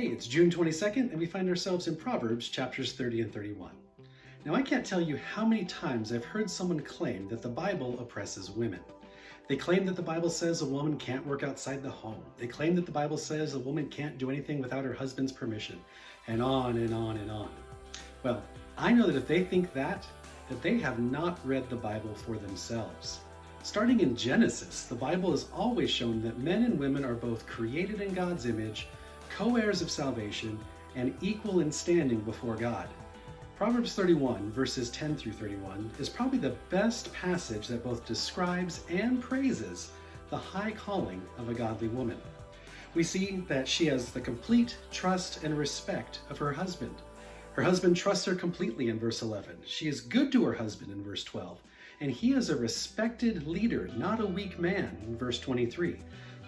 Hey, it's June 22nd, and we find ourselves in Proverbs chapters 30 and 31. Now, I can't tell you how many times I've heard someone claim that the Bible oppresses women. They claim that the Bible says a woman can't work outside the home. They claim that the Bible says a woman can't do anything without her husband's permission, and on and on and on. Well, I know that if they think that they have not read the Bible for themselves. Starting in Genesis, the Bible has always shown that men and women are both created in God's image, co-heirs of salvation, and equal in standing before God. Proverbs 31, verses 10 through 31, is probably the best passage that both describes and praises the high calling of a godly woman. We see that she has the complete trust and respect of her husband. Her husband trusts her completely in verse 11. She is good to her husband in verse 12. And he is a respected leader, not a weak man in verse 23.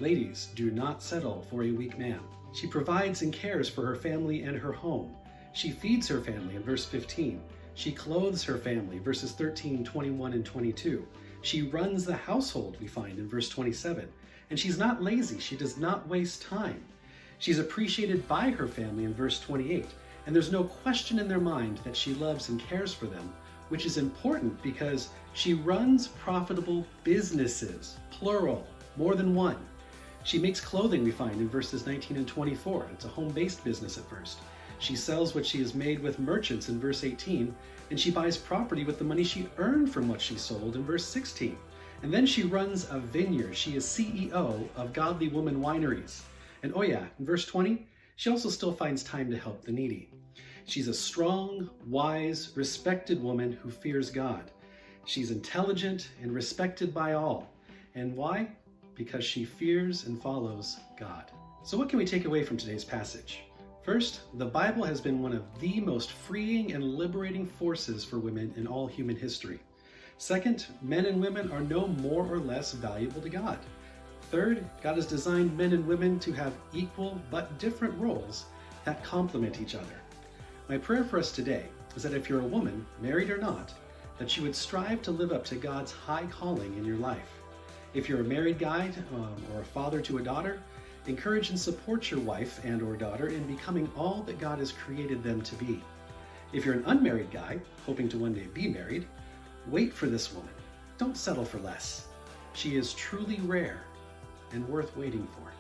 Ladies, do not settle for a weak man. She provides and cares for her family and her home. She feeds her family in verse 15. She clothes her family, verses 13, 21, and 22. She runs the household, we find in verse 27. And she's not lazy. She does not waste time. She's appreciated by her family in verse 28. And there's no question in their mind that she loves and cares for them, which is important because she runs profitable businesses, plural, more than one. She makes clothing, we find in verses 19 and 24. It's a home-based business at first. She sells what she has made with merchants in verse 18, and she buys property with the money she earned from what she sold in verse 16. And then she runs a vineyard. She is CEO of Godly Woman Wineries. And oh yeah, in verse 20, she also still finds time to help the needy. She's a strong, wise, respected woman who fears God. She's intelligent and respected by all. And why? Because she fears and follows God. So what can we take away from today's passage? First, the Bible has been one of the most freeing and liberating forces for women in all human history. Second, men and women are no more or less valuable to God. Third, God has designed men and women to have equal but different roles that complement each other. My prayer for us today is that if you're a woman, married or not, that you would strive to live up to God's high calling in your life. If you're a married guy or a father to a daughter, encourage and support your wife and or daughter in becoming all that God has created them to be. If you're an unmarried guy, hoping to one day be married, wait for this woman. Don't settle for less. She is truly rare and worth waiting for.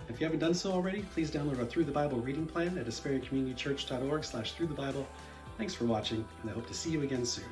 If you haven't done so already, please download our Through the Bible reading plan at asperiacommunitychurch.org/throughthebible. Thanks for watching, and I hope to see you again soon.